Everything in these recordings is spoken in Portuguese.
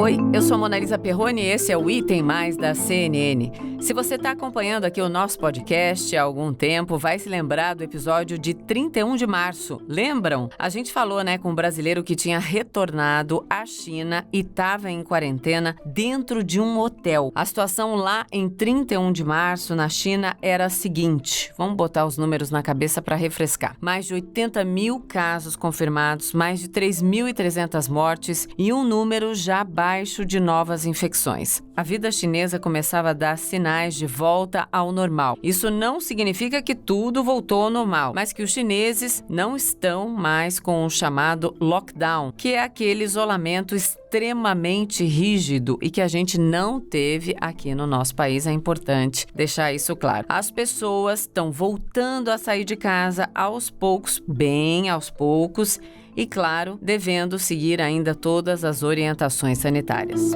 Oi, eu sou a Monalisa Perrone e esse é o Item Mais da CNN. Se você está acompanhando aqui o nosso podcast há algum tempo, vai se lembrar do episódio de 31 de março. Lembram? A gente falou, com um brasileiro que tinha retornado à China e estava em quarentena dentro de um hotel. A situação lá em 31 de março, na China, era a seguinte. Vamos botar os números na cabeça para refrescar. Mais de 80 mil casos confirmados, mais de 3.300 mortes e um número já baixo de novas infecções. A vida chinesa começava a dar sinais de volta ao normal. Isso não significa que tudo voltou ao normal, mas que os chineses não estão mais com o chamado lockdown, que é aquele isolamento extremamente rígido e que a gente não teve aqui no nosso país. É importante deixar isso claro. As pessoas estão voltando a sair de casa aos poucos, bem aos poucos, e, claro, devendo seguir ainda todas as orientações sanitárias.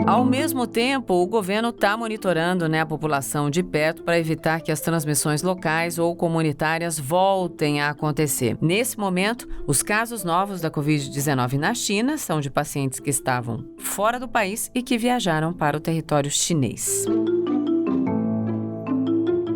Ao mesmo tempo, o governo está monitorando a população de perto para evitar que as transmissões locais ou comunitárias voltem a acontecer. Nesse momento, os casos novos da Covid-19 na China são de pacientes que estavam fora do país e que viajaram para o território chinês.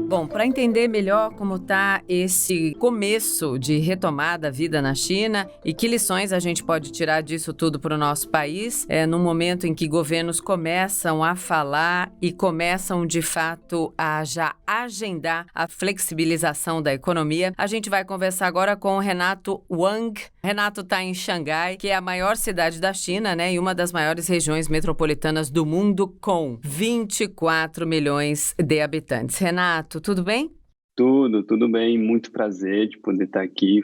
Bom, para entender melhor como está esse começo de retomada da vida na China e que lições a gente pode tirar disso tudo para o nosso país, no momento em que governos começam a falar e começam, de fato, a já agendar a flexibilização da economia, a gente vai conversar agora com o Renato Wang. Renato está em Xangai, que é a maior cidade da China, e uma das maiores regiões metropolitanas do mundo, com 24 milhões de habitantes. Renato, tudo bem? Tudo bem. Muito prazer de poder estar aqui,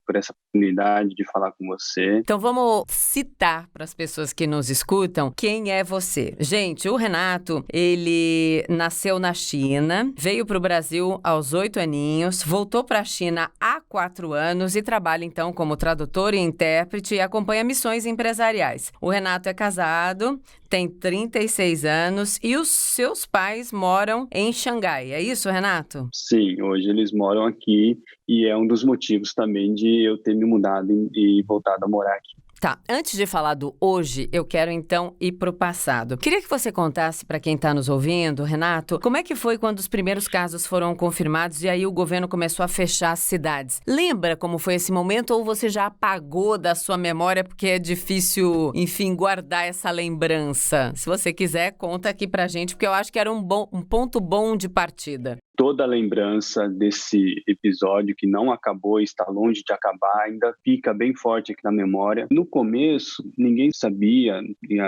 por essa oportunidade de falar com você. Então vamos citar para as pessoas que nos escutam quem é você. Gente, o Renato, ele nasceu na China, veio para o Brasil aos 8 aninhos, voltou para a China há 4 anos e trabalha então como tradutor e intérprete e acompanha missões empresariais. O Renato é casado, tem 36 anos e os seus pais moram em Xangai. É isso, Renato? Sim, hoje eles moram aqui e é um dos motivos também de eu ter me mudado e voltado a morar aqui. Tá, antes de falar do hoje, eu quero então ir pro passado. Queria que você contasse para quem está nos ouvindo, Renato, como é que foi quando os primeiros casos foram confirmados e aí o governo começou a fechar as cidades? Lembra como foi esse momento ou você já apagou da sua memória porque é difícil, enfim, guardar essa lembrança? Se você quiser, conta aqui pra gente, porque eu acho que era um ponto bom de partida. Toda a lembrança desse episódio que não acabou e está longe de acabar ainda fica bem forte aqui na memória. No começo, ninguém sabia,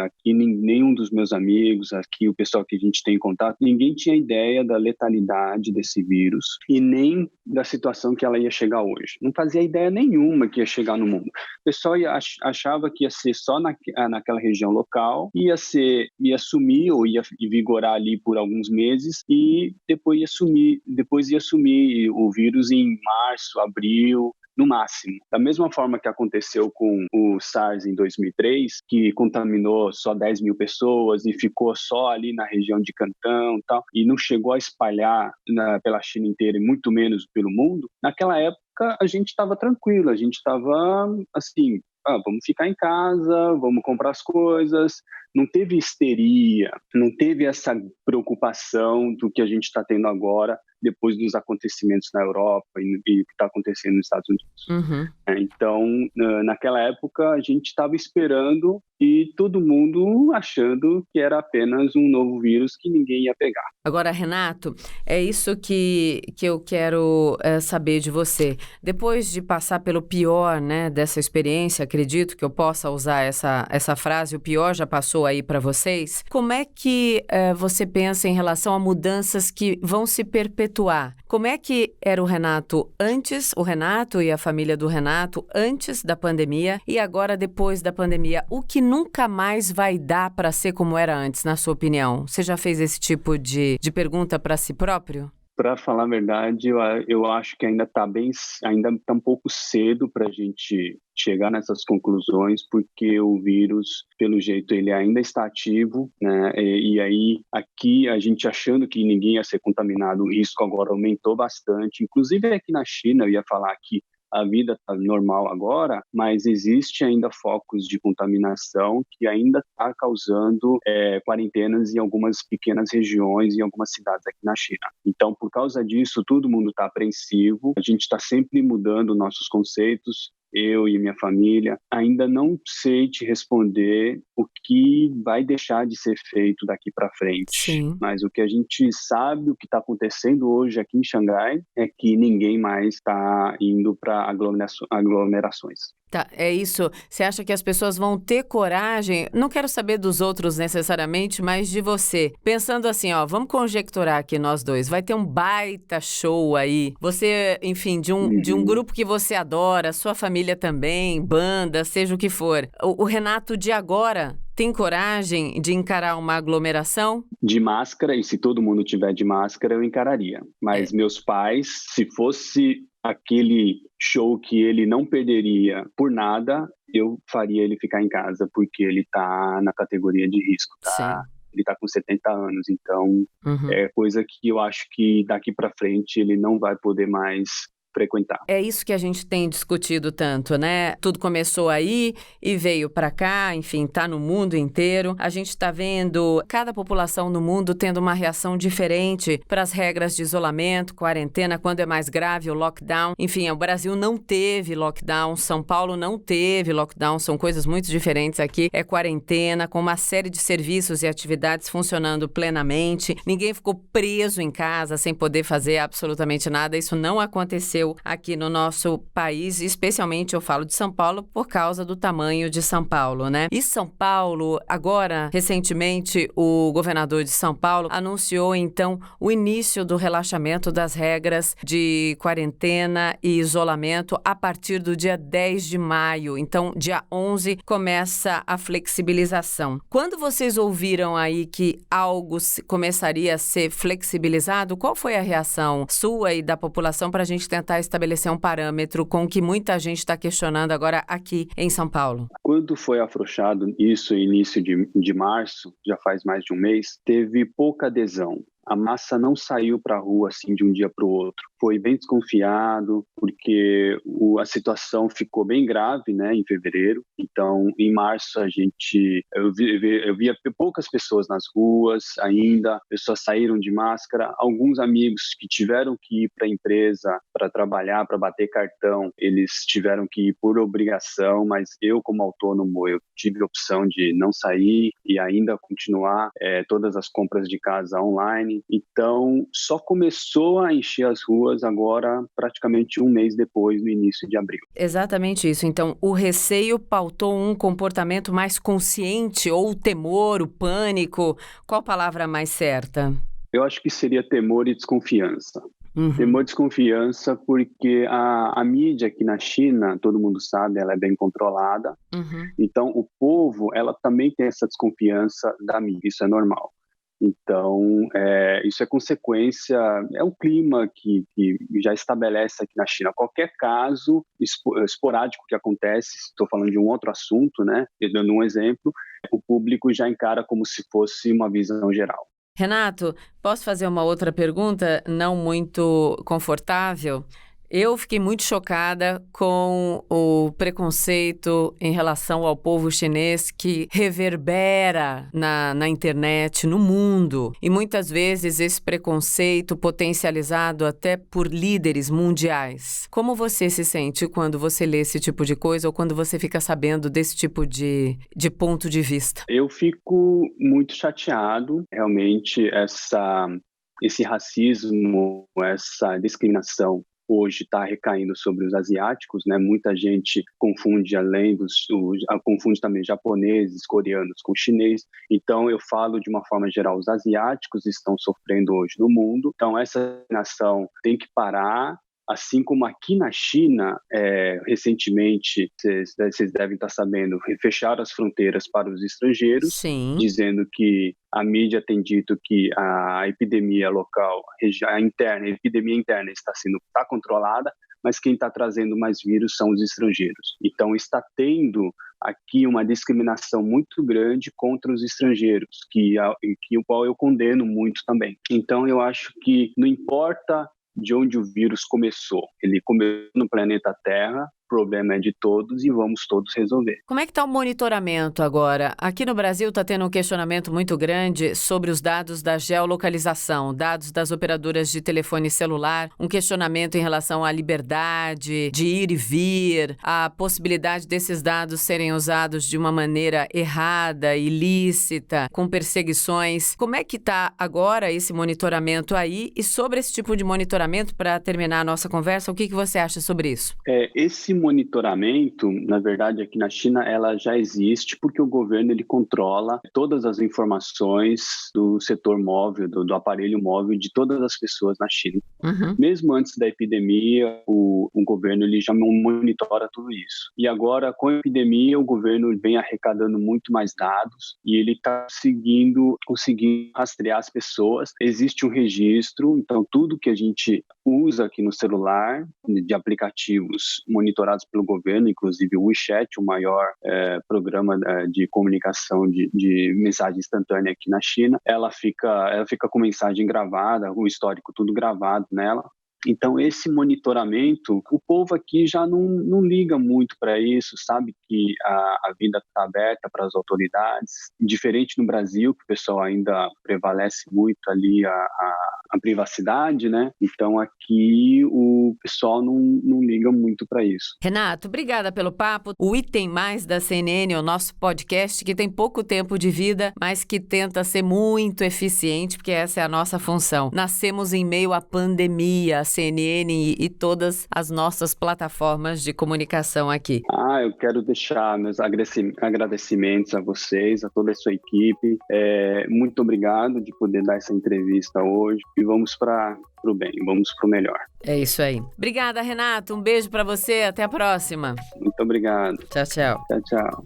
aqui nenhum dos meus amigos, aqui o pessoal que a gente tem em contato, ninguém tinha ideia da letalidade desse vírus e nem da situação que ela ia chegar hoje. Não fazia ideia nenhuma que ia chegar no mundo. O pessoal achava que ia ser só naquela região local, ia sumir ou ia vigorar ali por alguns meses e depois ia sumir o vírus em março, abril, no máximo. Da mesma forma que aconteceu com o SARS em 2003, que contaminou só 10 mil pessoas e ficou só ali na região de Cantão e tal, e não chegou a espalhar pela China inteira e muito menos pelo mundo, naquela época a gente estava tranquilo, a gente estava assim, vamos ficar em casa, vamos comprar as coisas. Não teve histeria, não teve essa preocupação do que a gente está tendo agora, depois dos acontecimentos na Europa e o que está acontecendo nos Estados Unidos. Uhum. Então, naquela época, a gente estava esperando e todo mundo achando que era apenas um novo vírus que ninguém ia pegar. Agora, Renato, é isso que eu quero saber de você. Depois de passar pelo pior, dessa experiência, acredito que eu possa usar essa frase, o pior já passou aí para vocês. Como é que você pensa em relação a mudanças que vão se perpetuar? Como é que era o Renato antes, o Renato e a família do Renato, antes da pandemia e agora depois da pandemia? O que nunca mais vai dar para ser como era antes, na sua opinião? Você já fez esse tipo de pergunta para si próprio? Para falar a verdade, eu acho que ainda tá um pouco cedo para a gente chegar nessas conclusões, porque o vírus, pelo jeito, ele ainda está ativo, E aí, aqui, a gente achando que ninguém ia ser contaminado, o risco agora aumentou bastante. Inclusive, aqui na China, eu ia falar aqui, a vida está normal agora, mas existe ainda focos de contaminação que ainda está causando quarentenas em algumas pequenas regiões, em algumas cidades aqui na China. Então, por causa disso, todo mundo está apreensivo, a gente está sempre mudando nossos conceitos. Eu e minha família, ainda não sei te responder o que vai deixar de ser feito daqui para frente. Sim. Mas o que a gente sabe, o que está acontecendo hoje aqui em Xangai, é que ninguém mais está indo para aglomerações. Tá, é isso. Você acha que as pessoas vão ter coragem? Não quero saber dos outros necessariamente, mas de você. Pensando assim, ó, vamos conjecturar aqui nós dois. Vai ter um baita show aí. Você, enfim, de um grupo que você adora, sua família também, banda, seja o que for. O Renato de agora tem coragem de encarar uma aglomeração? De máscara, e se todo mundo tiver de máscara, eu encararia. Mas meus pais, se fosse aquele show que ele não perderia por nada, eu faria ele ficar em casa, porque ele está na categoria de risco, tá? Sim. Ele está com 70 anos, então é coisa que eu acho que daqui para frente ele não vai poder mais frequentar. É isso que a gente tem discutido tanto, né? Tudo começou aí e veio para cá, enfim, tá no mundo inteiro. A gente tá vendo cada população no mundo tendo uma reação diferente para as regras de isolamento, quarentena, quando é mais grave, o lockdown. Enfim, o Brasil não teve lockdown, São Paulo não teve lockdown, são coisas muito diferentes aqui. É quarentena, com uma série de serviços e atividades funcionando plenamente. Ninguém ficou preso em casa sem poder fazer absolutamente nada. Isso não aconteceu aqui no nosso país, especialmente eu falo de São Paulo por causa do tamanho de São Paulo, né? E São Paulo, agora, recentemente, o governador de São Paulo anunciou, então, o início do relaxamento das regras de quarentena e isolamento a partir do dia 10 de maio. Então, dia 11 começa a flexibilização. Quando vocês ouviram aí que algo começaria a ser flexibilizado, qual foi a reação sua e da população para a gente tentar estabelecer um parâmetro com o que muita gente está questionando agora aqui em São Paulo? Quando foi afrouxado isso, início de março, já faz mais de um mês, teve pouca adesão. A massa não saiu para a rua assim de um dia para o outro. Foi bem desconfiado, porque a situação ficou bem grave, né, em fevereiro. Então, em março, eu via poucas pessoas nas ruas ainda, pessoas saíram de máscara. Alguns amigos que tiveram que ir para a empresa para trabalhar, para bater cartão, eles tiveram que ir por obrigação, mas eu, como autônomo, eu tive a opção de não sair e ainda continuar todas as compras de casa online. Então, só começou a encher as ruas agora, praticamente um mês depois do início de abril. Exatamente isso. Então, o receio pautou um comportamento mais consciente ou o temor, o pânico? Qual palavra mais certa? Eu acho que seria temor e desconfiança. Temor e desconfiança porque a mídia aqui na China, todo mundo sabe, ela é bem controlada. Então, o povo, ela também tem essa desconfiança da mídia, isso é normal. Então, isso é consequência, é um clima que já estabelece aqui na China. Qualquer caso esporádico que acontece, estou falando de um outro assunto, né? Dando um exemplo, o público já encara como se fosse uma visão geral. Renato, posso fazer uma outra pergunta não muito confortável? Eu fiquei muito chocada com o preconceito em relação ao povo chinês que reverbera na internet, no mundo. E muitas vezes esse preconceito potencializado até por líderes mundiais. Como você se sente quando você lê esse tipo de coisa ou quando você fica sabendo desse tipo de ponto de vista? Eu fico muito chateado, realmente, esse racismo, essa discriminação hoje está recaindo sobre os asiáticos, né? Muita gente confunde confunde também japoneses, coreanos com chinês. Então eu falo de uma forma geral, os asiáticos estão sofrendo hoje no mundo. Então essa nação tem que parar. Assim como aqui na China, recentemente, vocês devem estar sabendo, fecharam as fronteiras para os estrangeiros, Sim. dizendo que a mídia tem dito que a epidemia local, a epidemia interna está controlada, mas quem está trazendo mais vírus são os estrangeiros. Então está tendo aqui uma discriminação muito grande contra os estrangeiros, o qual eu condeno muito também. Então eu acho que não importa de onde o vírus começou. Ele começou no planeta Terra, o problema é de todos e vamos todos resolver. Como é que está o monitoramento agora? Aqui no Brasil está tendo um questionamento muito grande sobre os dados da geolocalização, dados das operadoras de telefone celular, um questionamento em relação à liberdade de ir e vir, a possibilidade desses dados serem usados de uma maneira errada, ilícita, com perseguições. Como é que está agora esse monitoramento aí? E sobre esse tipo de monitoramento, para terminar a nossa conversa, o que você acha sobre isso? Esse monitoramento, na verdade, aqui na China, ela já existe porque o governo ele controla todas as informações do setor móvel, do aparelho móvel de todas as pessoas na China. Uhum. Mesmo antes da epidemia, o governo ele já monitora tudo isso. E agora, com a epidemia, o governo vem arrecadando muito mais dados e ele está conseguindo rastrear as pessoas. Existe um registro, então tudo que a gente usa aqui no celular, de aplicativos monitorados pelo governo, inclusive o WeChat, o maior programa de comunicação de mensagem instantânea aqui na China, ela fica com mensagem gravada, o histórico tudo gravado nela. Então, esse monitoramento, o povo aqui já não liga muito para isso, sabe que a vida está aberta para as autoridades. Diferente no Brasil, que o pessoal ainda prevalece muito ali a privacidade, né? Então, aqui o pessoal não liga muito para isso. Renato, obrigada pelo papo. O Item Mais da CNN é o nosso podcast que tem pouco tempo de vida, mas que tenta ser muito eficiente, porque essa é a nossa função. Nascemos em meio à pandemia, a CNN e todas as nossas plataformas de comunicação aqui. Eu quero deixar meus agradecimentos a vocês, a toda a sua equipe. Muito obrigado de poder dar essa entrevista hoje e vamos para o bem, vamos para o melhor. É isso aí. Obrigada, Renato. Um beijo para você. Até a próxima. Muito obrigado. Tchau, tchau. Tchau, tchau.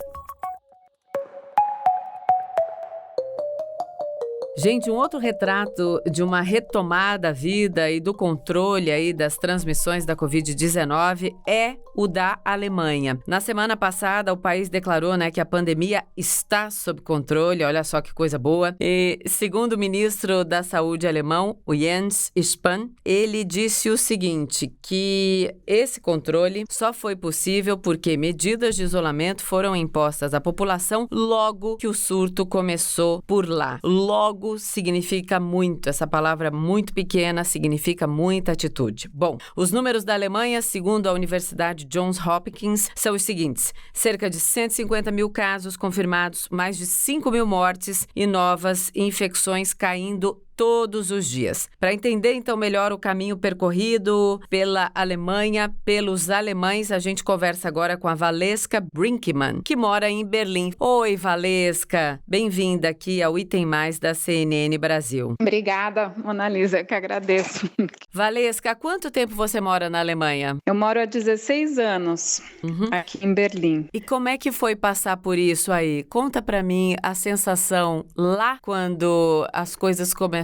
Gente, um outro retrato de uma retomada da vida e do controle aí das transmissões da Covid-19 é o da Alemanha. Na semana passada, o país declarou, que a pandemia está sob controle, olha só que coisa boa. E, segundo o ministro da Saúde alemão, o Jens Spahn, ele disse o seguinte, que esse controle só foi possível porque medidas de isolamento foram impostas à população logo que o surto começou por lá. Logo significa muito, essa palavra muito pequena significa muita atitude. Bom, os números da Alemanha, segundo a Universidade Johns Hopkins, são os seguintes: cerca de 150 mil casos confirmados, mais de 5 mil mortes e novas infecções caindo todos os dias. Para entender, então, melhor o caminho percorrido pela Alemanha, pelos alemães, a gente conversa agora com a Valeska Brinkmann, que mora em Berlim. Oi, Valeska! Bem-vinda aqui ao Item Mais da CNN Brasil. Obrigada, Monalisa, que agradeço. Valeska, há quanto tempo você mora na Alemanha? Eu moro há 16 anos aqui em Berlim. E como é que foi passar por isso aí? Conta pra mim a sensação lá quando as coisas começaram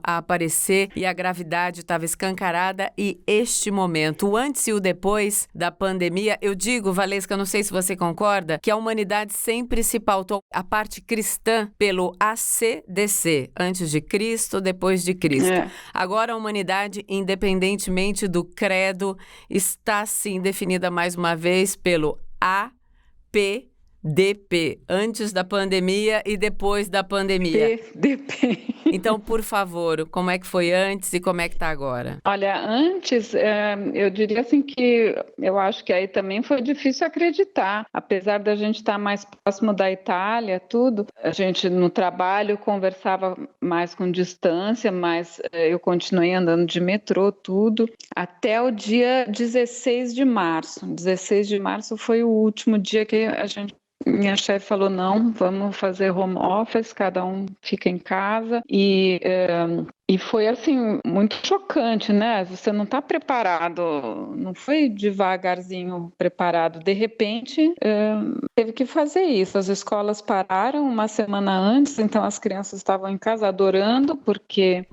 a aparecer e a gravidade estava escancarada e este momento, o antes e o depois da pandemia. Eu digo, Valeska, não sei se você concorda, que a humanidade sempre se pautou a parte cristã pelo ACDC, antes de Cristo, depois de Cristo. Agora a humanidade, independentemente do credo, está sim definida mais uma vez pelo APDP, antes da pandemia e depois da pandemia. PDP. Então, por favor, como é que foi antes e como é que está agora? Olha, antes, eu diria assim que eu acho que aí também foi difícil acreditar. Apesar da gente estar mais próximo da Itália, tudo, a gente no trabalho conversava mais com distância, mas eu continuei andando de metrô, tudo, até o dia 16 de março. 16 de março foi o último dia que minha chefe falou, não, vamos fazer home office, cada um fica em casa e foi assim, muito chocante, né? Você não está preparado, não foi devagarzinho preparado. De repente, teve que fazer isso. As escolas pararam uma semana antes, então as crianças estavam em casa adorando, porque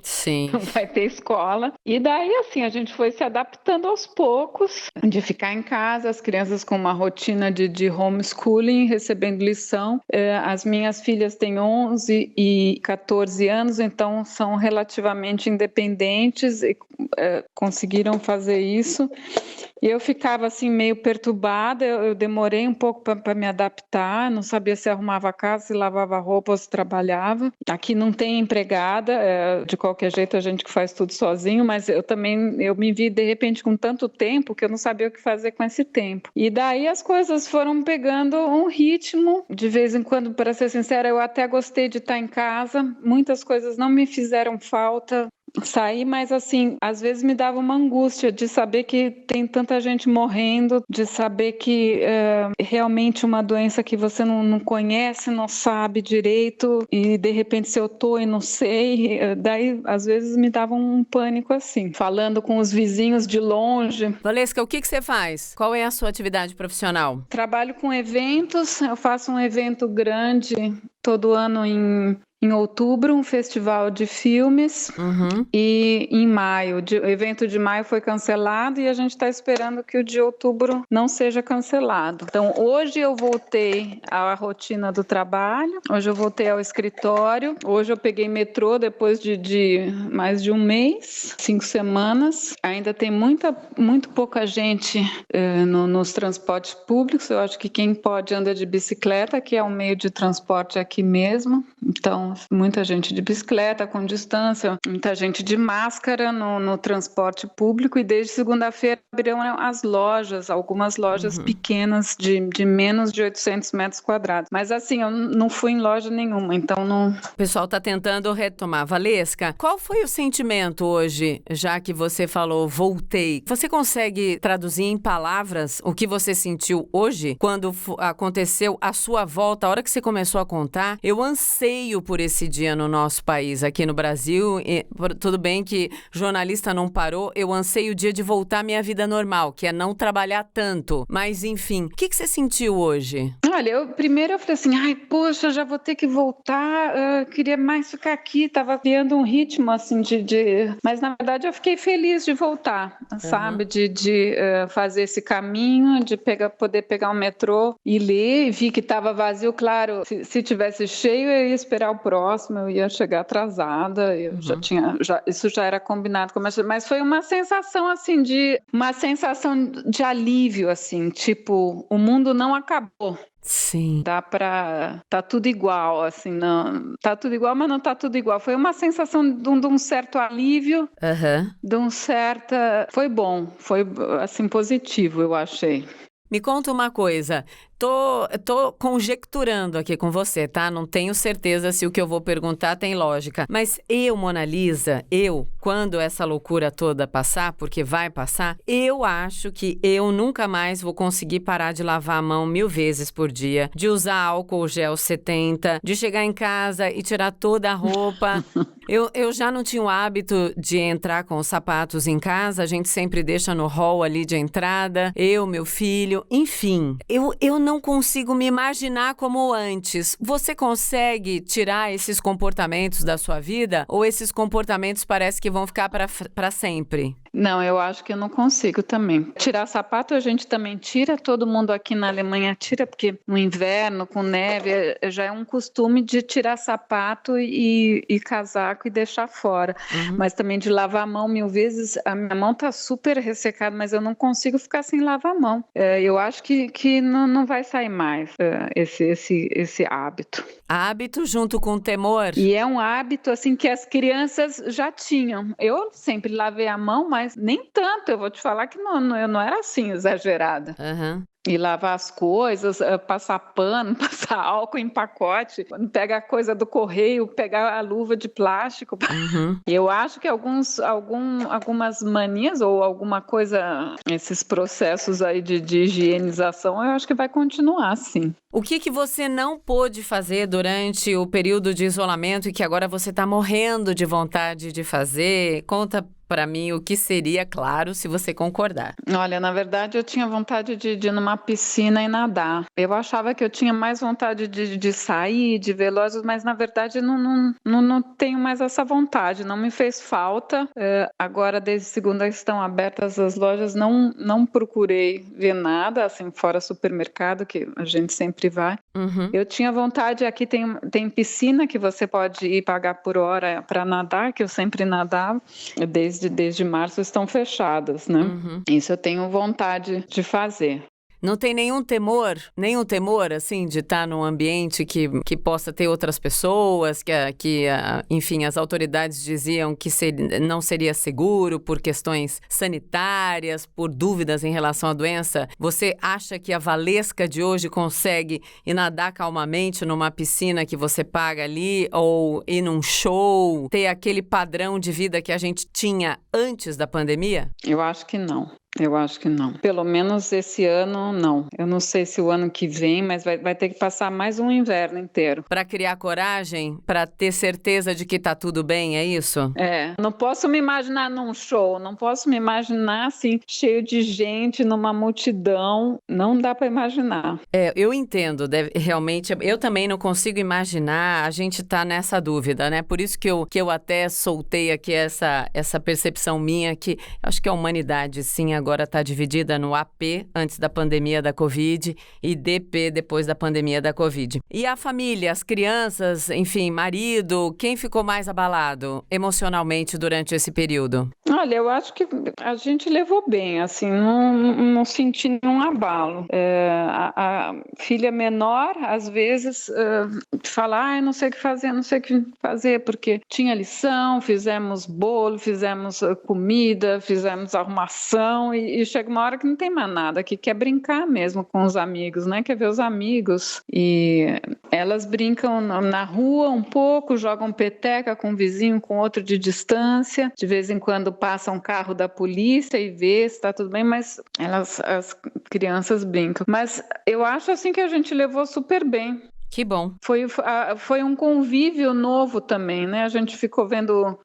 não vai ter escola. E daí, assim, a gente foi se adaptando aos poucos, de ficar em casa, as crianças com uma rotina de homeschooling, recebendo lição. As minhas filhas têm 11 e 14 anos, então são relativamente relativamente independentes e conseguiram fazer isso. E eu ficava assim meio perturbada, eu demorei um pouco para me adaptar, não sabia se arrumava a casa, se lavava roupa ou se trabalhava. Aqui não tem empregada, de qualquer jeito a gente que faz tudo sozinho, mas eu me vi de repente com tanto tempo que eu não sabia o que fazer com esse tempo. E daí as coisas foram pegando um ritmo, de vez em quando, para ser sincera, eu até gostei de estar em casa, muitas coisas não me fizeram falta sair, mas assim, às vezes me dava uma angústia de saber que tem tanta gente morrendo, de saber que realmente uma doença que você não conhece, não sabe direito, e de repente se eu tô e não sei, daí às vezes me dava um pânico assim, falando com os vizinhos de longe. Valesca, o que você faz? Qual é a sua atividade profissional? Trabalho com eventos, eu faço um evento grande todo ano em outubro, um festival de filmes, e em maio, o evento de maio foi cancelado e a gente está esperando que o de outubro não seja cancelado. Então, hoje eu voltei à rotina do trabalho, hoje eu voltei ao escritório, hoje eu peguei metrô depois de mais de um mês, 5 semanas. Ainda tem muito pouca gente nos transportes públicos, eu acho que quem pode anda de bicicleta, que é um meio de transporte aqui mesmo, então muita gente de bicicleta com distância, muita gente de máscara no transporte público, e desde segunda-feira abriram as lojas, algumas lojas pequenas de menos de 800 metros quadrados. Mas assim, eu não fui em loja nenhuma, então não... O pessoal está tentando retomar. Valesca, qual foi o sentimento hoje, já que você falou voltei? Você consegue traduzir em palavras o que você sentiu hoje, quando aconteceu a sua volta, a hora que você começou a contar? Eu anseio por esse dia no nosso país, aqui no Brasil. Tudo bem que jornalista não parou, eu anseio o dia de voltar à minha vida normal, que é não trabalhar tanto. Mas, enfim, o que você sentiu hoje? Olha, primeiro eu falei assim, ai, poxa, já vou ter que voltar, queria mais ficar aqui, tava criando um ritmo, assim, Mas, na verdade, eu fiquei feliz de voltar, sabe? De fazer esse caminho, de poder pegar um metrô e ler, vi que tava vazio, claro, se tivesse cheio, eu ia esperar o próximo, eu ia chegar atrasada, eu isso já era combinado, mas foi uma sensação, assim, de alívio, assim, tipo, o mundo não acabou. Sim. Tá tudo igual, assim, não, tá tudo igual, mas não tá tudo igual. Foi uma sensação de um certo alívio, foi bom, foi, assim, positivo, eu achei. Me conta uma coisa, tô conjecturando aqui com você, tá? Não tenho certeza se o que eu vou perguntar tem lógica. Mas Mona Lisa, quando essa loucura toda passar, porque vai passar, eu acho que eu nunca mais vou conseguir parar de lavar a mão 1000 vezes por dia, de usar álcool gel 70, de chegar em casa e tirar toda a roupa. Eu já não tinha o hábito de entrar com os sapatos em casa, a gente sempre deixa no hall ali de entrada, meu filho, enfim. Eu não consigo me imaginar como antes. Você consegue tirar esses comportamentos da sua vida? Ou esses comportamentos parece que vão ficar para sempre? Não, eu acho que eu não consigo também. Tirar sapato a gente também tira, todo mundo aqui na Alemanha tira, porque no inverno, com neve, já é um costume de tirar sapato e casaco e deixar fora. Mas também de lavar a mão 1000 vezes, a minha mão tá super ressecada, mas eu não consigo ficar sem lavar a mão. Eu acho que não vai sair mais esse hábito. Hábito junto com temor? E é um hábito assim que as crianças já tinham. Eu sempre lavei a mão, mas nem tanto. Eu vou te falar que eu não era assim exagerada. E lavar as coisas, passar pano, passar álcool em pacote, pegar a coisa do correio, pegar a luva de plástico. Eu acho que algumas manias ou alguma coisa, esses processos aí de higienização, eu acho que vai continuar, sim. O que você não pôde fazer durante o período de isolamento e que agora você está morrendo de vontade de fazer? Conta para mim o que seria, claro, se você concordar. Olha, na verdade eu tinha vontade de ir numa piscina e nadar. Eu achava que eu tinha mais vontade de sair, de ver lojas, mas na verdade não tenho mais essa vontade, não me fez falta. Agora, desde segunda estão abertas as lojas, não procurei ver nada, assim, fora supermercado, que a gente sempre vai. Uhum. Eu tinha vontade, aqui tem piscina que você pode ir pagar por hora para nadar, que eu sempre nadava, desde março estão fechadas, né? Uhum. Isso eu tenho vontade de fazer. Não tem nenhum temor, assim, de estar num ambiente que possa ter outras pessoas, enfim, as autoridades diziam que não seria seguro por questões sanitárias, por dúvidas em relação à doença. Você acha que a Valesca de hoje consegue ir nadar calmamente numa piscina que você paga ali, ou ir num show, ter aquele padrão de vida que a gente tinha antes da pandemia? Eu acho que não. Pelo menos esse ano, não. Eu não sei se o ano que vem, mas vai ter que passar mais um inverno inteiro. Para criar coragem, para ter certeza de que tá tudo bem, é isso? Não posso me imaginar num show, não posso me imaginar assim, cheio de gente, numa multidão. Não dá para imaginar. Eu entendo, realmente, eu também não consigo imaginar, a gente tá nessa dúvida, né? Por isso que eu até soltei aqui essa percepção minha, que acho que a humanidade, sim, agora está dividida no AP, antes da pandemia da Covid, e DP, depois da pandemia da Covid. E a família, as crianças, enfim, marido, quem ficou mais abalado emocionalmente durante esse período? Olha, eu acho que a gente levou bem, assim, não senti nenhum abalo. A filha menor, às vezes, fala, eu não sei o que fazer, porque tinha lição, fizemos bolo, fizemos comida, fizemos arrumação, e chega uma hora que não tem mais nada, que quer brincar mesmo com os amigos, né? Quer ver os amigos. E elas brincam na rua um pouco, jogam peteca com um vizinho, com outro de distância. De vez em quando passa um carro da polícia e vê se está tudo bem, mas as crianças brincam. Mas eu acho assim que a gente levou super bem. Que bom. Foi um convívio novo também, né? A gente ficou vendo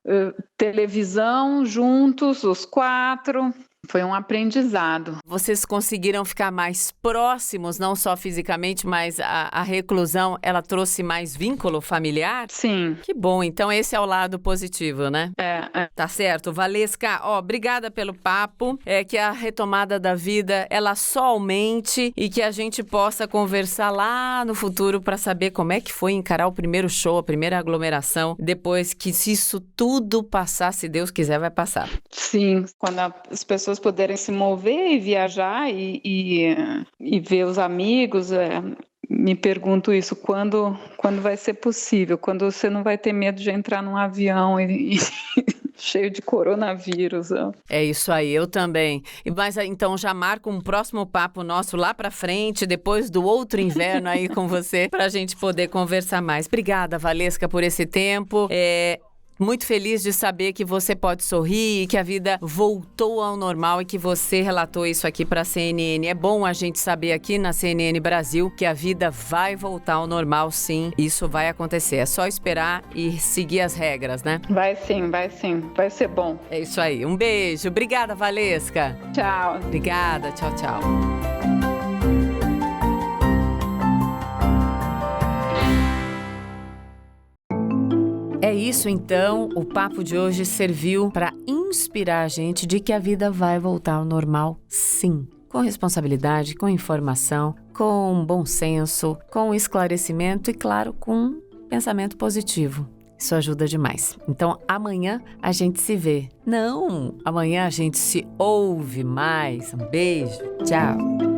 televisão juntos, os 4. Foi um aprendizado. Vocês conseguiram ficar mais próximos, não só fisicamente, mas a reclusão, ela trouxe mais vínculo familiar? Sim. Que bom, então esse é o lado positivo, né? É. Tá certo. Valesca, obrigada pelo papo, que a retomada da vida, ela só aumente e que a gente possa conversar lá no futuro para saber como é que foi encarar o primeiro show, a primeira aglomeração, depois que se isso tudo passar, se Deus quiser, vai passar. Sim, quando as pessoas puderem se mover e viajar e ver os amigos, me pergunto isso, quando vai ser possível, quando você não vai ter medo de entrar num avião e cheio de coronavírus. É isso aí, eu também. Mas então já marco um próximo papo nosso lá pra frente, depois do outro inverno aí com você, pra gente poder conversar mais. Obrigada, Valesca, por esse tempo. Muito feliz de saber que você pode sorrir e que a vida voltou ao normal e que você relatou isso aqui para a CNN. É bom a gente saber aqui na CNN Brasil que a vida vai voltar ao normal, sim. Isso vai acontecer. É só esperar e seguir as regras, né? Vai sim. Vai ser bom. É isso aí. Um beijo. Obrigada, Valesca. Tchau. Obrigada. Tchau, tchau. É isso então, o papo de hoje serviu para inspirar a gente de que a vida vai voltar ao normal, sim. Com responsabilidade, com informação, com bom senso, com esclarecimento e, claro, com pensamento positivo. Isso ajuda demais. Então, amanhã a gente se vê. Não, amanhã a gente se ouve mais. Um beijo, tchau.